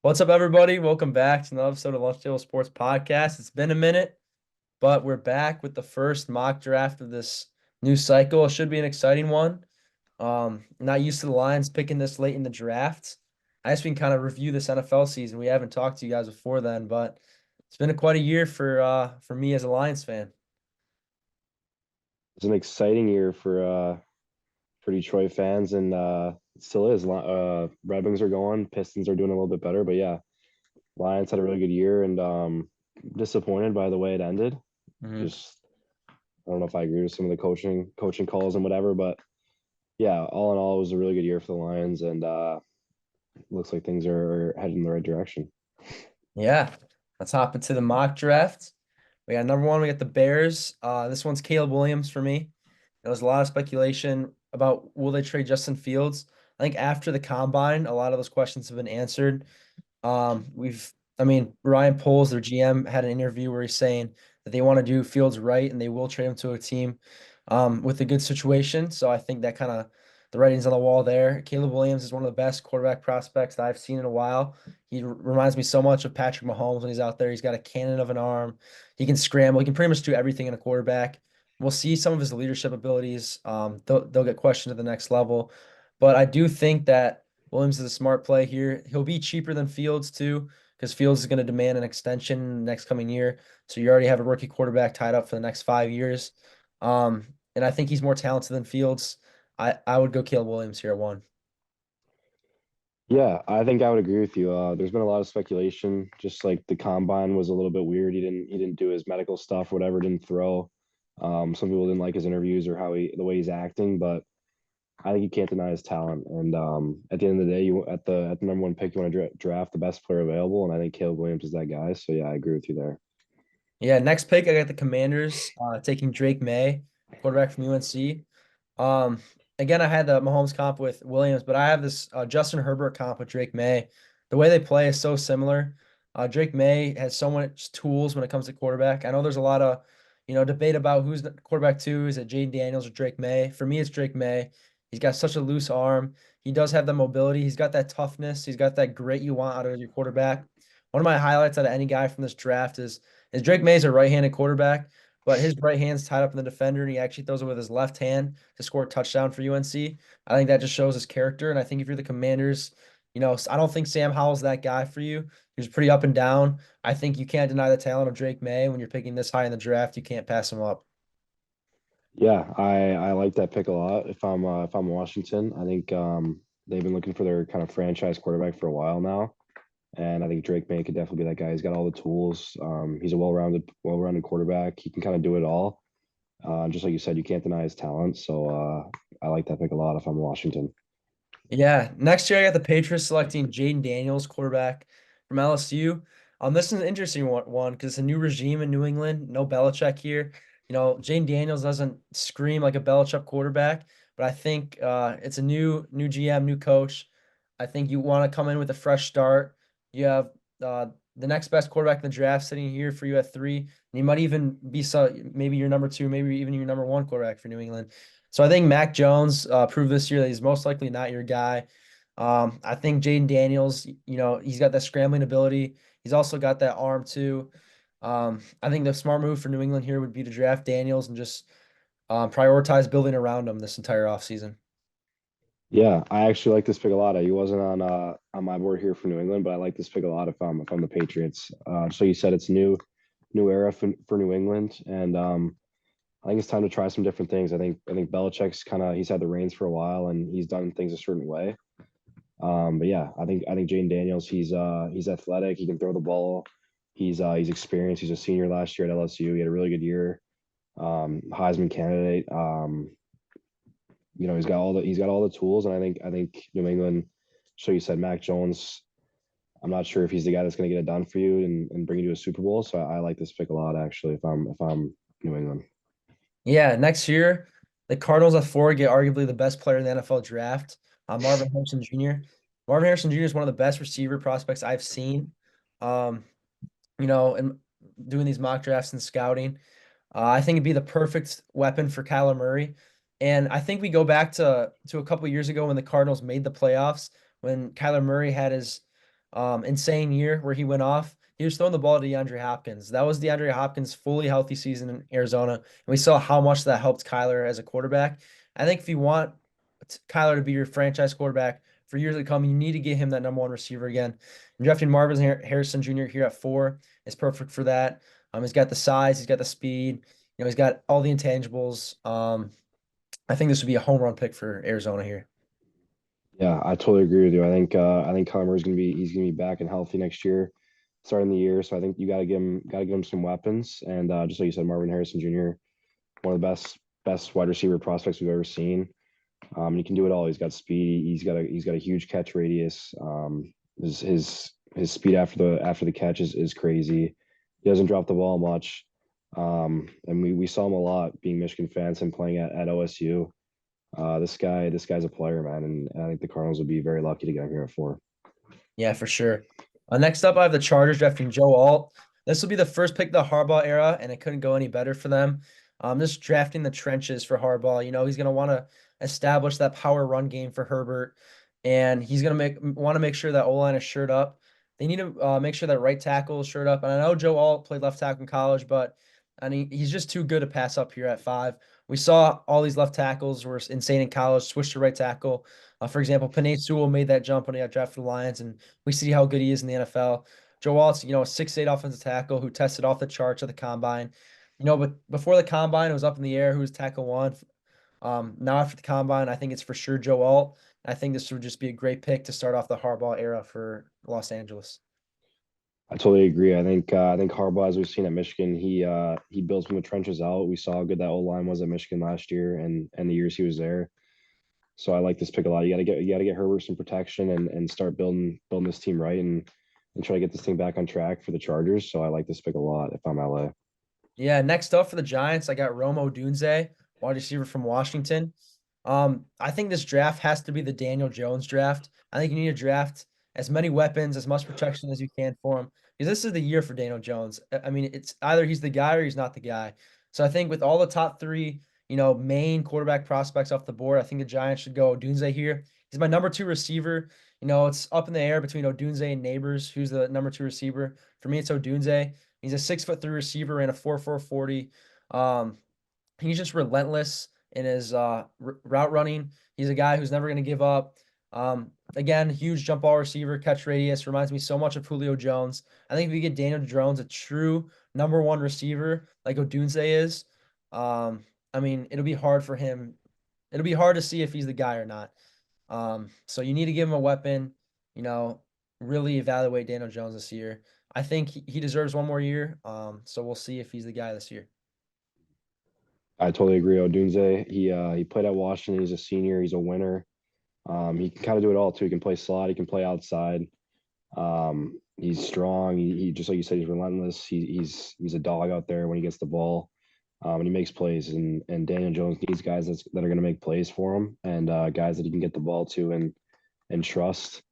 What's up, everybody? Welcome back to another episode of Lunchtable Sports Podcast. It's been a minute, but we're back with the first mock draft of this new cycle. It should be an exciting one. Not used to the Lions picking this late in the draft. I guess we can kind of review this NFL season. We haven't talked to you guys before then, but it's been quite a year for me as a Lions fan. It's an exciting year for Detroit fans, and it still is. Red Wings are going, Pistons are doing a little bit better, but yeah, Lions had a really good year, and disappointed by the way it ended. Mhm. Just I don't know if I agree with some of the coaching calls and whatever, but yeah, all in all, it was a really good year for the Lions, and looks like things are heading in the right direction. Yeah, let's hop into the mock draft. We got number one. We got the Bears. This one's Caleb Williams for me. There was a lot of speculation about will they trade Justin Fields. I think after the combine, a lot of those questions have been answered. I mean, Ryan Poles, their GM, had an interview where he's saying that they want to do Fields right and they will trade him to a team with a good situation. So I think that kind of the writing's on the wall there. Caleb Williams is one of the best quarterback prospects that I've seen in a while. He reminds me so much of Patrick Mahomes when he's out there. He's got a cannon of an arm. He can scramble. He can pretty much do everything in a quarterback. We'll see some of his leadership abilities. They'll get questioned at the next level. But I do think that Williams is a smart play here. He'll be cheaper than Fields too, because Fields is going to demand an extension next coming year. So you already have a rookie quarterback tied up for the next 5 years. And I think he's more talented than Fields. I would go Caleb Williams here at one. Yeah, I think I would agree with you. There's been a lot of speculation, just like the combine was a little bit weird. He didn't do his medical stuff, whatever, didn't throw. Some people didn't like his interviews or the way he's acting, but I think you can't deny his talent. And at the end of the day, you at the number one pick, you want to draft the best player available, and I think Caleb Williams is that guy. So yeah, I agree with you there. Yeah, next pick, I got the Commanders taking Drake May, quarterback from UNC. Um, Again, I had the Mahomes comp with Williams, but I have this Justin Herbert comp with Drake May. The way they play is so similar. Drake May has so much tools when it comes to quarterback. I know there's a lot of, debate about who's the quarterback two. Is it Jaden Daniels or Drake May? For me, it's Drake May. He's got such a loose arm. He does have the mobility. He's got that toughness. He's got that grit you want out of your quarterback. One of my highlights out of any guy from this draft is Drake May's a right-handed quarterback, but his right hand's tied up in the defender, and he actually throws it with his left hand to score a touchdown for UNC. I think that just shows his character, and I think if you're the Commanders, I don't think Sam Howell's that guy for you. He's pretty up and down. I think you can't deny the talent of Drake May when you're picking this high in the draft. You can't pass him up. Yeah, I like that pick a lot. If I'm Washington, I think they've been looking for their kind of franchise quarterback for a while now. And I think Drake May could definitely be that guy. He's got all the tools. He's a well-rounded quarterback. He can kind of do it all. Just like you said, you can't deny his talent. So I like that pick a lot if I'm Washington. Yeah, next year I got the Patriots selecting Jaden Daniels, quarterback from LSU. This is an interesting one because it's a new regime in New England. No Belichick here. Jaden Daniels doesn't scream like a Belichick quarterback, but I think it's a new GM, new coach. I think you want to come in with a fresh start. You have the next best quarterback in the draft sitting here for you at three. And you might even be maybe your number two, maybe even your number one quarterback for New England. So I think Mac Jones proved this year that he's most likely not your guy. I think Jaden Daniels, he's got that scrambling ability. He's also got that arm too. I think the smart move for New England here would be to draft Daniels and just prioritize building around him this entire offseason. Yeah, I actually like this pick a lot. He wasn't on my board here for New England, but I like this pick a lot if I'm the Patriots. So you said it's new era for New England, and I think it's time to try some different things. I think Belichick's he's had the reins for a while and he's done things a certain way. But yeah, I think Jane Daniels, he's athletic, he can throw the ball, he's experienced, he's a senior last year at LSU. He had a really good year. Heisman candidate. He's got all the tools, and I think New England. So you said Mac Jones. I'm not sure if he's the guy that's going to get it done for you and bring you to a Super Bowl. So I like this pick a lot actually. If I'm New England. Yeah, next year, the Cardinals at four get arguably the best player in the NFL draft, Marvin Harrison Jr. Marvin Harrison Jr. is one of the best receiver prospects I've seen. Um, and doing these mock drafts and scouting. I think it'd be the perfect weapon for Kyler Murray. And I think we go back to a couple years ago when the Cardinals made the playoffs, when Kyler Murray had his insane year where he went off. He was throwing the ball to DeAndre Hopkins. That was DeAndre Hopkins' fully healthy season in Arizona. And we saw how much that helped Kyler as a quarterback. I think if you want Kyler to be your franchise quarterback for years to come, you need to get him that number one receiver again. And drafting Marvin Harrison Jr. here at 4 is perfect for that. He's got the size, he's got the speed, he's got all the intangibles. I think this would be a home run pick for Arizona here. Yeah, I totally agree with you. I think Kyler Murray's he's gonna be back and healthy next year, starting the year. So I think you gotta give him some weapons. And just like you said, Marvin Harrison Jr., one of the best wide receiver prospects we've ever seen. He can do it all. He's got speed. He's got a huge catch radius. His speed after the catch is crazy. He doesn't drop the ball much. And we saw him a lot being Michigan fans and playing at OSU. This guy's a player, man, and I think the Cardinals would be very lucky to get him here at 4. Yeah, for sure. Next up, I have the Chargers drafting Joe Alt. This will be the first pick of the Harbaugh era, and it couldn't go any better for them. Just drafting the trenches for Harbaugh. He's going to want to establish that power run game for Herbert, and he's going to want to make sure that O-line is shirt up. They need to make sure that right tackle is shirt up. And I know Joe Alt played left tackle in college, but he's just too good to pass up here at 5. We saw all these left tackles were insane in college, switched to right tackle. For example, Penei Sewell made that jump when he got drafted for the Lions, and we see how good he is in the NFL. Joe Walt's, a 6'8" offensive tackle who tested off the charts at the combine. But before the combine, it was up in the air who was tackle one. Now after the combine, I think it's for sure Joe Alt. I think this would just be a great pick to start off the Harbaugh era for Los Angeles. I totally agree. I think Harbaugh, as we've seen at Michigan, he builds from the trenches out. We saw how good that O line was at Michigan last year and the years he was there. So I like this pick a lot. You gotta get Herbert some protection and start building this team right and try to get this thing back on track for the Chargers. So I like this pick a lot if I'm LA. Yeah, next up for the Giants, I got Rome Odunze, wide receiver from Washington. I think this draft has to be the Daniel Jones draft. I think you need to draft as many weapons, as much protection as you can for him, because this is the year for Daniel Jones. I mean, it's either he's the guy or he's not the guy. So I think with all the top three, main quarterback prospects off the board, I think the Giants should go Odunze here. He's my number 2 receiver. It's up in the air between Odunze and Neighbors, who's the number 2 receiver. For me, it's Odunze. He's a 6'3" receiver and a 4.4 40. He's just relentless in his route running. He's a guy who's never going to give up. Again, huge jump ball receiver, catch radius. Reminds me so much of Julio Jones. I think if we get Daniel Jones, a true number 1 receiver like Odunze is, I mean, it'll be hard for him. It'll be hard to see if he's the guy or not. So you need to give him a weapon, you know, really evaluate Daniel Jones this year. I think he deserves one more year. So we'll see if he's the guy this year. I totally agree. Odunze, he played at Washington. He's a senior. He's a winner. He can kind of do it all too. He can play slot. He can play outside. He's strong. He just like you said, he's relentless. He's a dog out there when he gets the ball. And he makes plays. And Daniel Jones needs guys that are going to make plays for him and guys that he can get the ball to and trust.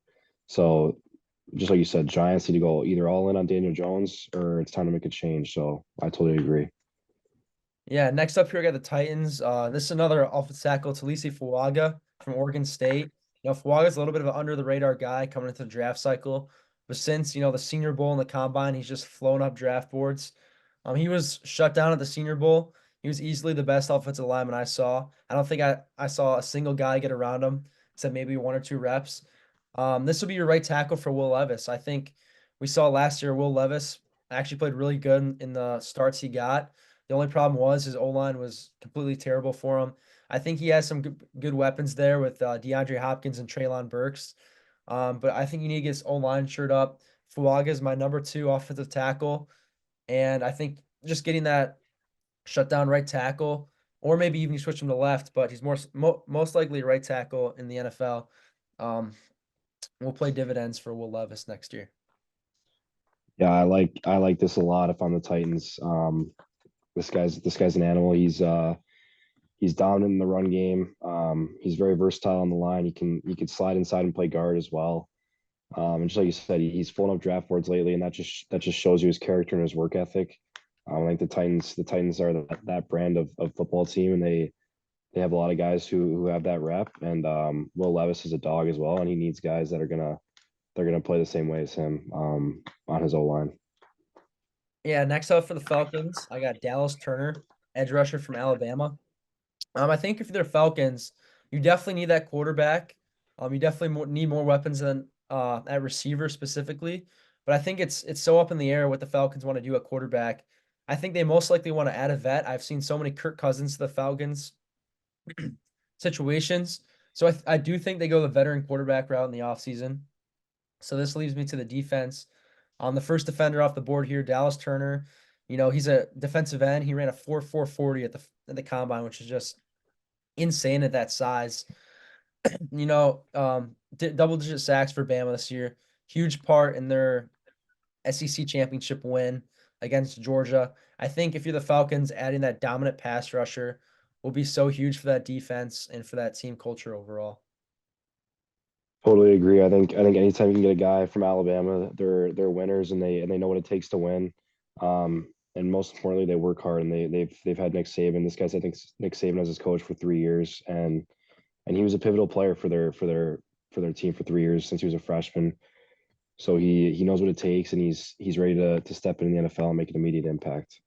So just like you said, Giants need to go either all in on Daniel Jones or it's time to make a change. So I totally agree. Yeah, next up here, I got the Titans. This is another offensive tackle, Talisi Fuaga from Oregon State. Fuaga's a little bit of an under the radar guy coming into the draft cycle, but since the Senior Bowl and the Combine, he's just flown up draft boards. He was shut down at the Senior Bowl. He was easily the best offensive lineman I saw. I don't think I saw a single guy get around him, except maybe 1 or 2 reps. This will be your right tackle for Will Levis. I think we saw last year Will Levis actually played really good in the starts he got. The only problem was his O-line was completely terrible for him. I think he has some good weapons there with DeAndre Hopkins and Traylon Burks. But I think you need to get his O-line shirt up. Fuaga is my number 2 offensive tackle. And I think just getting that shutdown right tackle, or maybe even you switch him to left, but he's most likely right tackle in the NFL. Um, will play dividends for Will Levis next year. Yeah, I like this a lot if I'm the Titans. This guy's an animal. He's dominant in the run game. He's very versatile on the line. He can slide inside and play guard as well. And just like you said, he's pulling up draft boards lately, and that just shows you his character and his work ethic. I think the Titans are that brand of football team, and they have a lot of guys who have that rep. And Will Levis is a dog as well, and he needs guys that are gonna they're gonna play the same way as him on his O line. Yeah, next up for the Falcons, I got Dallas Turner, edge rusher from Alabama. I think if they're Falcons, you definitely need that quarterback. You definitely need more weapons than at receiver specifically. But I think it's so up in the air what the Falcons want to do at quarterback. I think they most likely want to add a vet. I've seen so many Kirk Cousins to the Falcons situations. So I do think they go the veteran quarterback route in the offseason. So this leaves me to the defense. The first defender off the board here, Dallas Turner. He's a defensive end. He ran a 4.40 at the combine, which is just insane at that size. Double digit sacks for Bama this year. Huge part in their SEC championship win against Georgia. I think if you're the Falcons, adding that dominant pass rusher will be so huge for that defense and for that team culture overall. Totally agree. I think anytime you can get a guy from Alabama, they're winners and they know what it takes to win. And most importantly, they work hard and they've had Nick Saban. This guy's I think Nick Saban as his coach for 3 years, and he was a pivotal player for their team for 3 years since he was a freshman. So he knows what it takes and he's ready to step in the NFL and make an immediate impact.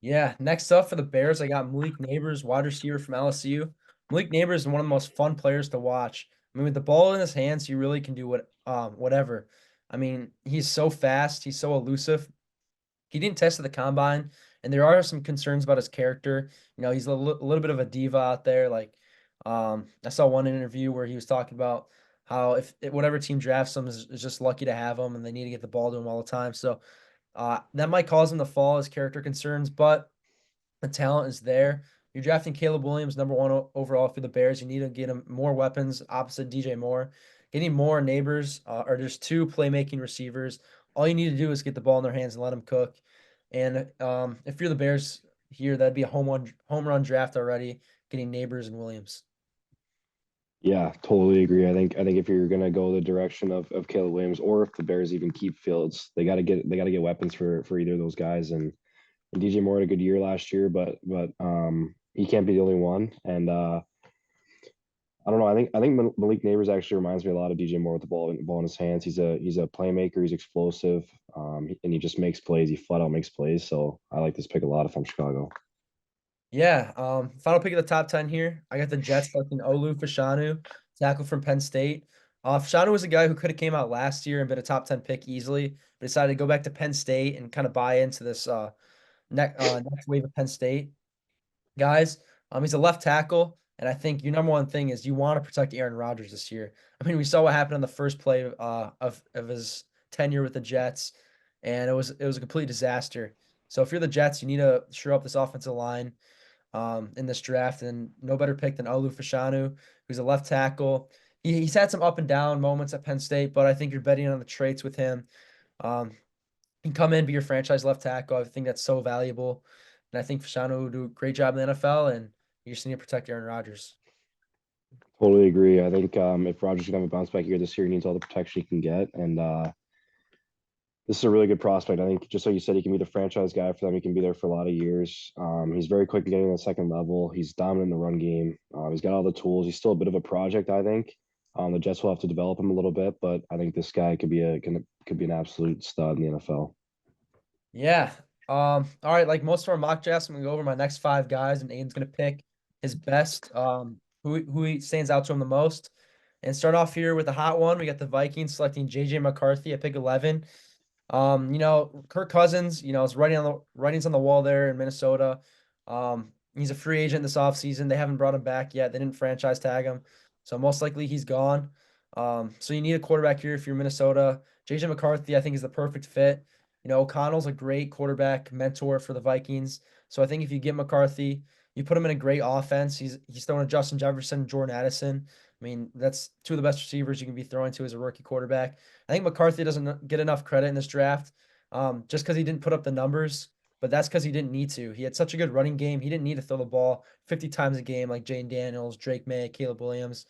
Yeah, next up for the Bears, I got Malik Neighbors, wide receiver from LSU. Malik Neighbors is one of the most fun players to watch. I mean, with the ball in his hands, he really can do whatever. I mean, he's so fast, he's so elusive. He didn't test at the combine, and there are some concerns about his character. He's a little bit of a diva out there. Like, I saw one interview where he was talking about how if whatever team drafts him is just lucky to have him, and they need to get the ball to him all the time. So that might cause him to fall as character concerns, but the talent is there. You're drafting Caleb Williams, number one overall for the Bears. You need to get him more weapons opposite DJ Moore. Getting more neighbors or just two playmaking receivers. All you need to do is get the ball in their hands and let them cook. And if you're the Bears here, that'd be a home run draft already. Getting neighbors and Williams. Yeah, totally agree. I think if you're gonna go the direction of Caleb Williams, or if the Bears even keep Fields, they gotta get weapons for either of those guys. And DJ Moore had a good year last year, but he can't be the only one. And I don't know. I think Malik Neighbors actually reminds me a lot of DJ Moore with the ball in his hands. He's a playmaker. He's explosive, and he just makes plays. He flat out makes plays. So I like this pick a lot if I'm Chicago. Yeah. Final pick of the top 10 here. I got the Jets selecting Olu Fashanu, tackle from Penn State. Fashanu was a guy who could have came out last year and been a top 10 pick easily, but decided to go back to Penn State and kind of buy into this next wave of Penn State guys. He's a left tackle, and I think your number one thing is you want to protect Aaron Rodgers this year. I mean, we saw what happened on the first play of his tenure with the Jets, and it was a complete disaster. So if you're the Jets, you need to shore up this offensive line in this draft, and no better pick than Olu Fashanu, who's a left tackle. He's had some up and down moments at Penn State, but I think you're betting on the traits with him. Um, he can come in, be your franchise left tackle. I think that's so valuable. And I think Fashanu will do a great job in the NFL, and you just need to protect Aaron Rodgers. Totally agree. I think if Rodgers can have a bounce back year this year, he needs all the protection he can get. And this is a really good prospect. I think just like you said, he can be the franchise guy for them. He can be there for a lot of years. He's very quick at getting to the second level. He's dominant in the run game. He's got all the tools. He's still a bit of a project, I think. The Jets will have to develop him a little bit, but I think this guy could be an absolute stud in the NFL. Yeah. All right. Like most of our mock drafts, I'm gonna go over my next five guys, and Aiden's gonna pick his best. Who he stands out to him the most. And start off here with a hot one. We got the Vikings selecting JJ McCarthy at pick 11. Kirk Cousins, is writings on the wall there in Minnesota. He's a free agent this offseason. They haven't brought him back yet. They didn't franchise tag him. So most likely he's gone. So you need a quarterback here if you're Minnesota. JJ McCarthy, I think, is the perfect fit. O'Connell's a great quarterback mentor for the Vikings. So I think if you get McCarthy, you put him in a great offense. He's throwing to Justin Jefferson, Jordan Addison. I mean, that's two of the best receivers you can be throwing to as a rookie quarterback. I think McCarthy doesn't get enough credit in this draft, just because he didn't put up the numbers, but that's because he didn't need to. He had such a good running game. He didn't need to throw the ball 50 times a game like Jane Daniels, Drake May, Caleb Williams.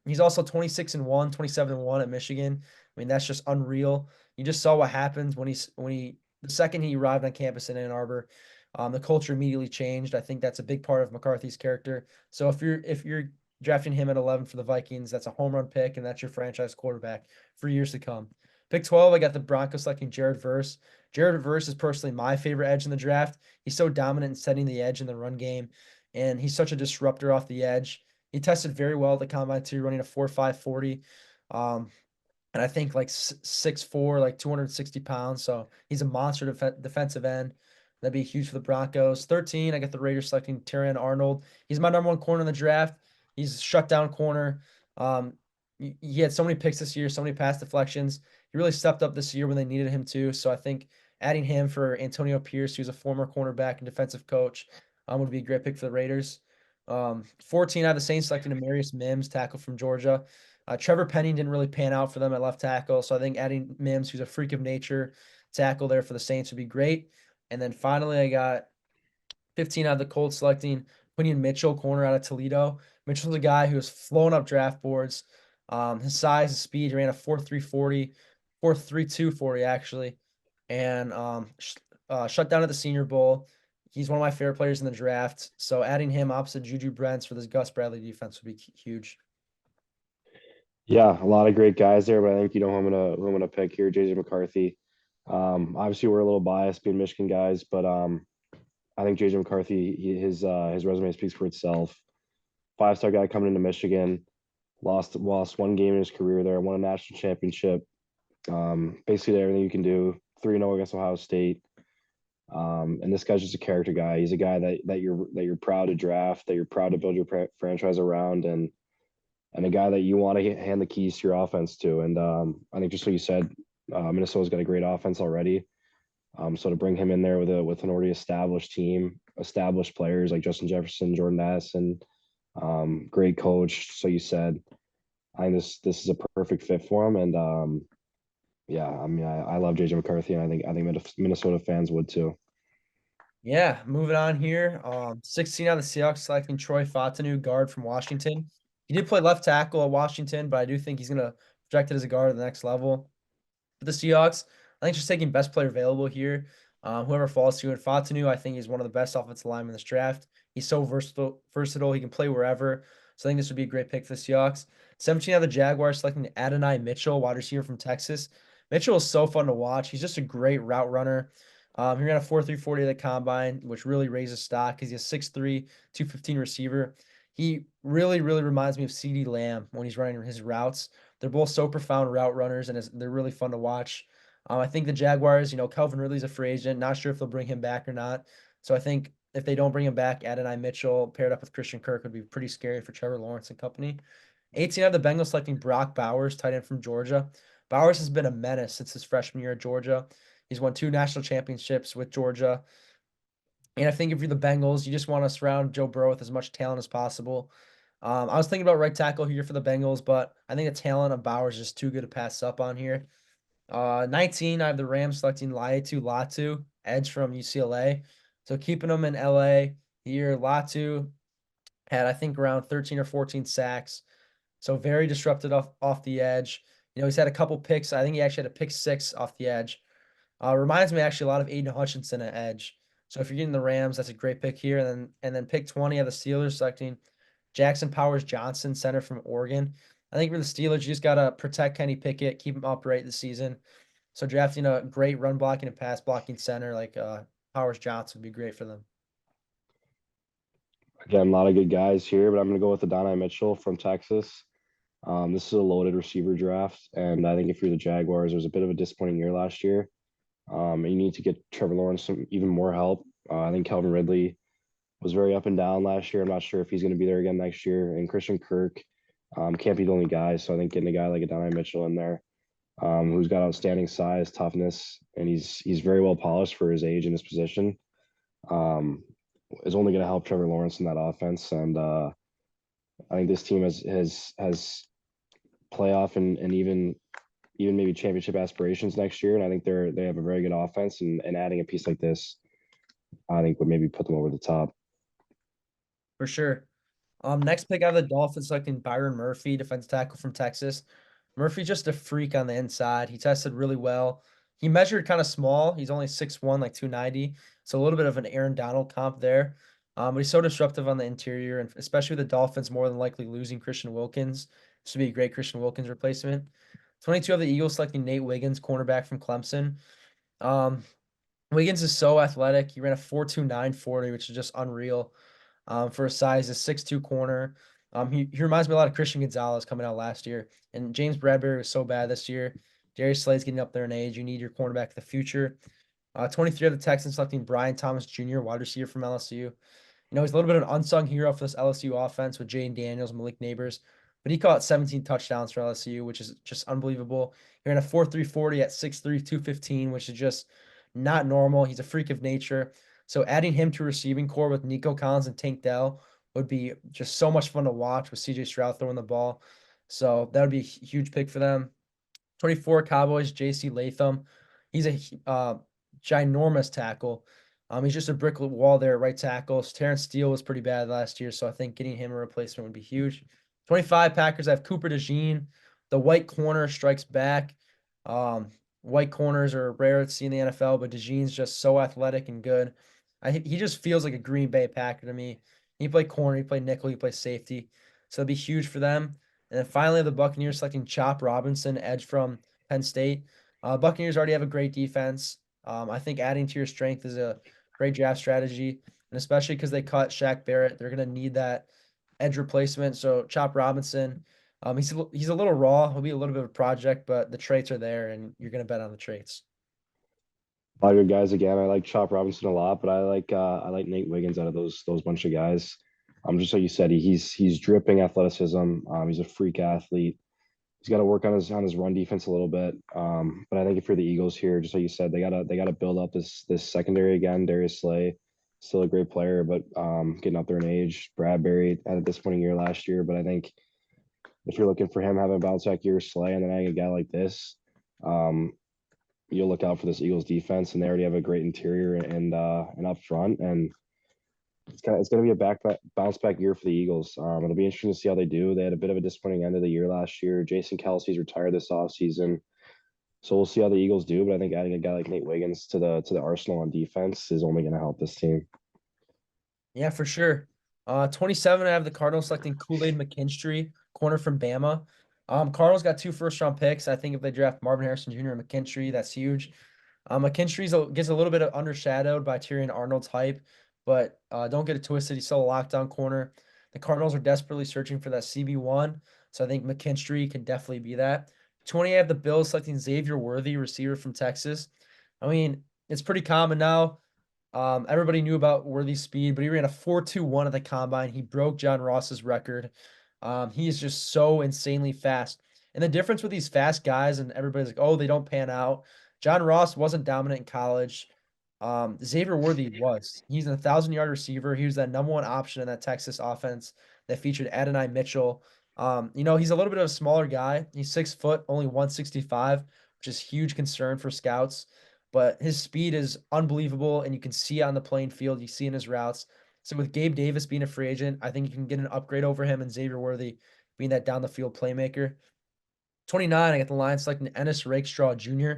He's also 26-1, 27-1 at Michigan. I mean, that's just unreal. You just saw what happens the second he arrived on campus in Ann Arbor. The culture immediately changed. I think that's a big part of McCarthy's character. So if you're drafting him at 11 for the Vikings. That's a home run pick, and that's your franchise quarterback for years to come. Pick 12, I got the Broncos selecting Jared Verse. Jared Verse is personally my favorite edge in the draft. He's so dominant in setting the edge in the run game, and he's such a disruptor off the edge. He tested very well at the combine too, running a 4.5 40. Um, and I think like 6'4", like 260 pounds. So he's a monster defensive end. That'd be huge for the Broncos. 13, I got the Raiders selecting Terrion Arnold. He's my number one corner in the draft. He's a shutdown corner. Um, he had so many picks this year, so many pass deflections. He really stepped up this year when they needed him to. So I think adding him for Antonio Pierce, who's a former cornerback and defensive coach, would be a great pick for the Raiders. 14, I have the Saints selecting Amarius Mims, tackle from Georgia. Trevor Penning didn't really pan out for them at left tackle, so I think adding Mims, who's a freak of nature, tackle there for the Saints would be great. And then finally, I got 15 out of the Colts selecting Quinion Mitchell, corner out of Toledo. Mitchell's a guy who was flowing up draft boards. His size, his speed, he ran a 4.3 40, 4.32 40 actually, and shut down at the Senior Bowl. He's one of my favorite players in the draft. So adding him opposite Juju Brents for this Gus Bradley defense would be huge. Yeah, a lot of great guys there, but I think you know who I'm gonna pick here, JJ McCarthy. Obviously we're a little biased being Michigan guys, but I think JJ McCarthy, his resume speaks for itself. Five-star guy coming into Michigan, lost one game in his career there, won a national championship. Basically did everything you can do. 3-0 against Ohio State. And this guy's just a character guy. He's a guy that you're proud to draft, that you're proud to build your franchise around, and a guy that you want to hand the keys to your offense to. And I think just what you said, Minnesota's got a great offense already. So to bring him in there with an already established team, established players like Justin Jefferson, Jordan Addison, great coach. So you said, I think this is a perfect fit for him. And yeah, I mean, I love JJ McCarthy, and I think Minnesota fans would too. Yeah, moving on here. 16 out of the Seahawks selecting Troy Fautanu, guard from Washington. He did play left tackle at Washington, but I do think he's gonna project it as a guard at the next level. For the Seahawks, I think just taking best player available here. Whoever falls to it, Fautanu, I think is one of the best offensive linemen in this draft. He's so versatile. He can play wherever. So I think this would be a great pick for the Seahawks. 17 out of the Jaguars selecting Adonai Mitchell, wide receiver from Texas. Mitchell is so fun to watch. He's just a great route runner. He ran a 4.3 40 at the combine, which really raises stock because he's a 6'3", 215 receiver. He really reminds me of CeeDee Lamb when he's running his routes. They're both so profound route runners, and they're really fun to watch. I think the Jaguars, Calvin Ridley's a free agent. Not sure if they'll bring him back or not. So I think if they don't bring him back, Adonai Mitchell paired up with Christian Kirk would be pretty scary for Trevor Lawrence and company. 18 out of the Bengals selecting Brock Bowers, tight end from Georgia. Bowers has been a menace since his freshman year at Georgia. He's won 2 national championships with Georgia. And I think if you're the Bengals, you just want to surround Joe Burrow with as much talent as possible. I was thinking about right tackle here for the Bengals, but I think the talent of Bowers is just too good to pass up on here. 19, I have the Rams selecting Laiatu Latu, edge from UCLA. So keeping him in LA here, Latu had, I think, around 13 or 14 sacks. So very disrupted off the edge. He's had a couple picks. I think he actually had a pick 6 off the edge. Reminds me actually a lot of Aiden Hutchinson at edge. So if you're getting the Rams, that's a great pick here. And then pick 20 of the Steelers selecting Jackson Powers Johnson, center from Oregon. I think for the Steelers, you just gotta protect Kenny Pickett, keep him upright this season. So drafting a great run blocking and pass blocking center like Powers Johnson would be great for them. Again, a lot of good guys here, but I'm gonna go with Adonai Mitchell from Texas. This is a loaded receiver draft, and I think if you're the Jaguars, it was a bit of a disappointing year last year. You need to get Trevor Lawrence some even more help. I think Calvin Ridley was very up and down last year. I'm not sure if he's going to be there again next year. And Christian Kirk can't be the only guy. So I think getting a guy like Adonai Mitchell in there, who's got outstanding size, toughness, and he's very well polished for his age and his position, is only going to help Trevor Lawrence in that offense. And I think this team has playoff and even maybe championship aspirations next year. And I think they have a very good offense, and adding a piece like this, I think would maybe put them over the top. For sure. Next pick out of the Dolphins selecting Byron Murphy, defense tackle from Texas. Murphy's just a freak on the inside. He tested really well. He measured kind of small. He's only 6'1", like 290. So a little bit of an Aaron Donald comp there. But he's so disruptive on the interior, and especially with the Dolphins more than likely losing Christian Wilkins. This would be a great Christian Wilkins replacement. 22 of the Eagles selecting Nate Wiggins, cornerback from Clemson. Um, Wiggins is so athletic. He ran a 4.29 40, which is just unreal. For a size, a 6'2" corner. He reminds me a lot of Christian Gonzalez coming out last year. And James Bradbury was so bad this year. Darius Slay's getting up there in age. You need your cornerback of the future. 23 of the Texans selecting Brian Thomas Jr., wide receiver from LSU. He's a little bit of an unsung hero for this LSU offense with Jane Daniels, Malik Neighbors, but he caught 17 touchdowns for LSU, which is just unbelievable. He ran a 4.3 40 at 6'3", 215, which is just not normal. He's a freak of nature. So adding him to receiving core with Nico Collins and Tank Dell would be just so much fun to watch with CJ Stroud throwing the ball. So that would be a huge pick for them. 24 Cowboys, JC Latham. He's a ginormous tackle. He's just a brick wall there at right tackle. Terrence Steele was pretty bad last year, so I think getting him a replacement would be huge. 25 Packers have Cooper DeJean. The white corner strikes back. Um, White corners are rare to see in the NFL, but DeJean's just so athletic and good. He just feels like a Green Bay Packer to me. He played corner, he played nickel, he played safety. So it'd be huge for them. And then finally, the Buccaneers selecting Chop Robinson, edge from Penn State. Buccaneers already have a great defense. I think adding to your strength is a great draft strategy, and especially because they cut Shaq Barrett, they're going to need that edge replacement. So Chop Robinson, he's a little raw. He'll be a little bit of a project, but the traits are there, and you're going to bet on the traits. A lot of good guys again. I like Chop Robinson a lot, but I like Nate Wiggins out of those bunch of guys. Just like you said, he's dripping athleticism. He's a freak athlete. He's got to work on his run defense a little bit. But I think if you're the Eagles here, just like you said, they gotta build up this secondary again. Darius Slay, still a great player, but getting up there in age. Bradbury had a disappointing year last year, but I think if you're looking for him having a bounce back year, Slay, and then adding a guy like this, um, you'll look out for this Eagles defense, and they already have a great interior and up front, and it's gonna be a bounce back year for the Eagles. It'll be interesting to see how they do. They had a bit of a disappointing end of the year last year. Jason Kelsey's retired this offseason. So we'll see how the Eagles do, but I think adding a guy like Nate Wiggins to the arsenal on defense is only going to help this team. Yeah, for sure. 27, I have the Cardinals selecting Kool-Aid McKinstry, corner from Bama. Cardinals got 2 first-round picks. I think if they draft Marvin Harrison Jr. and McKinstry, that's huge. Gets a little bit of undershadowed by Tyrion Arnold's hype, but don't get it twisted. He's still a lockdown corner. The Cardinals are desperately searching for that CB1, so I think McKinstry can definitely be that. 20, I have the Bills selecting Xavier Worthy, receiver from Texas. I mean, it's pretty common now. Everybody knew about Worthy's speed, but he ran a 4.21 at the combine. He broke John Ross's record. He is just so insanely fast. And the difference with these fast guys, and everybody's like, oh, they don't pan out. John Ross wasn't dominant in college. Xavier Worthy was. He's a 1,000-yard receiver. He was that number one option in that Texas offense that featured Adonai Mitchell. He's a little bit of a smaller guy. He's 6 foot, only 165, which is huge concern for scouts. But his speed is unbelievable, and you can see it on the playing field. You see in his routes. So with Gabe Davis being a free agent, I think you can get an upgrade over him and Xavier Worthy being that down the field playmaker. 29, I got the Lions selecting Ennis Rakestraw Jr.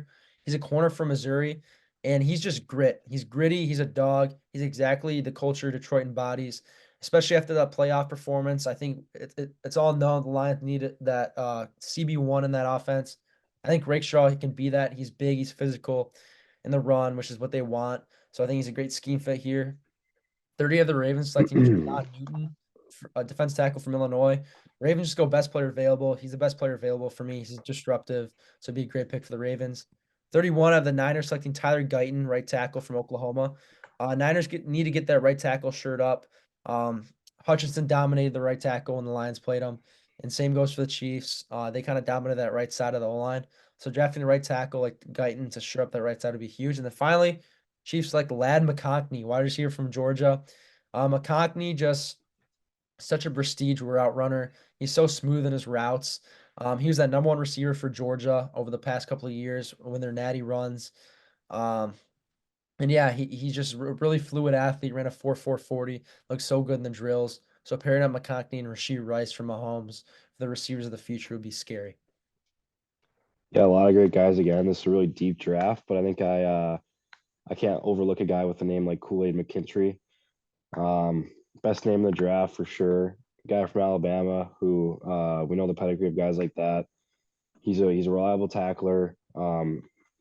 He's a corner from Missouri, and he's just grit. He's gritty. He's a dog. He's exactly the culture Detroit embodies, especially after that playoff performance. I think it's all known the Lions needed that CB1 in that offense. I think Rakestraw, he can be that. He's big. He's physical in the run, which is what they want. So I think he's a great scheme fit here. 30 of the Ravens selecting John Newton, a defense tackle from Illinois. Ravens just go best player available. He's the best player available for me. He's disruptive, so it'd be a great pick for the Ravens. 31 of the Niners selecting Tyler Guyton, right tackle from Oklahoma. Niners need to get that right tackle shirt up. Um, Hutchinson dominated the right tackle when the Lions played him, and same goes for the Chiefs. They kind of dominated that right side of the O line. So drafting the right tackle like Guyton to shirt up that right side would be huge. And then finally, Chiefs like Lad McConkey, wide receiver from Georgia. McConkey just such a prestige route runner. He's so smooth in his routes. He was that number one receiver for Georgia over the past couple of years when their natty runs. Um, and yeah, he's just a really fluid athlete. Ran a 4.40. Looks so good in the drills. So pairing up McConkey and Rashee Rice from Mahomes for the receivers of the future would be scary. Yeah, a lot of great guys again. This is a really deep draft, but I think I can't overlook a guy with a name like Kool Aid McKinstry. Um, Best name in the draft for sure. Guy from Alabama who we know the pedigree of guys like that. He's a reliable tackler.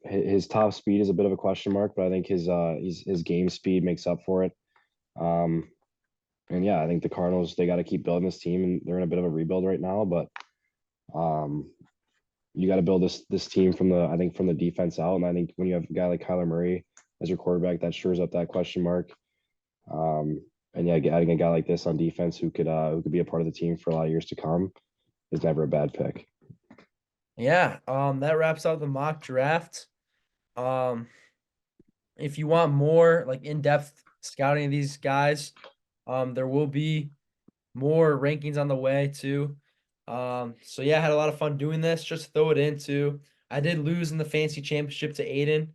His top speed is a bit of a question mark, but I think his game speed makes up for it. Um, and yeah, I think the Cardinals they got to keep building this team, and they're in a bit of a rebuild right now. But um, you got to build this team from the I think from the defense out, and I think when you have a guy like Kyler Murray as your quarterback, that shores up that question mark. Um, and yeah, adding a guy like this on defense who could be a part of the team for a lot of years to come is never a bad pick. Yeah, that wraps up the mock draft. Um, if you want more like in-depth scouting of these guys, there will be more rankings on the way too. So yeah, I had a lot of fun doing this. Just throw it into. I did lose in the fancy championship to Adyn.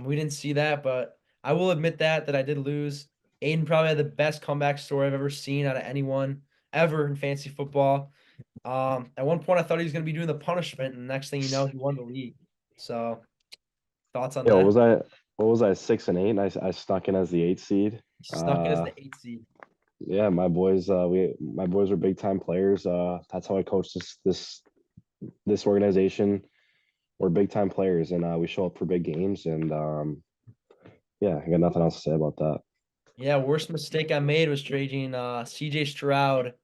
We didn't see that, but I will admit that I did lose. Adyn probably had the best comeback story I've ever seen out of anyone ever in fantasy football. At one point I thought he was gonna be doing the punishment, and the next thing you know, he won the league. So thoughts on Yeah, what that? was I? What was I? 6 and 8, and I snuck in as the 8th seed. He snuck in as Uh, the eighth seed. yeah, my boys are big time players. That's how I coach this organization. We're big time players, and we show up for big games. And yeah, I got nothing else to say about that. Yeah, worst mistake I made was trading CJ Stroud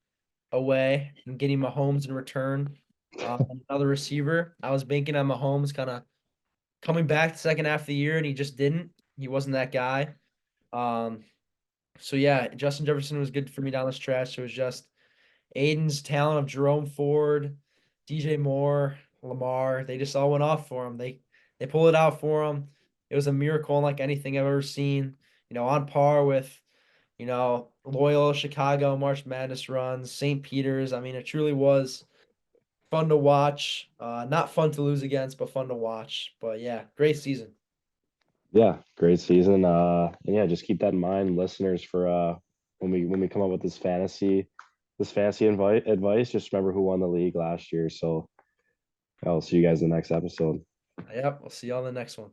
away and getting Mahomes in return. Another receiver. I was banking on Mahomes kind of coming back the second half of the year, and he just didn't. He wasn't that guy. Um, so yeah, Justin Jefferson was good for me down the stretch. It was just Aiden's talent of Jerome Ford, DJ Moore, Lamar. They just all went off for him. They pulled it out for him. It was a miracle unlike anything I've ever seen. On par with Loyola Chicago March Madness runs, St. Peter's. I mean, it truly was fun to watch. Not fun to lose against, but fun to watch. But yeah, great season. Yeah, great season. And yeah, just keep that in mind, listeners, for when we come up with this fantasy invite advice. Just remember who won the league last year. So I'll see you guys in the next episode. Yep, we'll see you on the next one.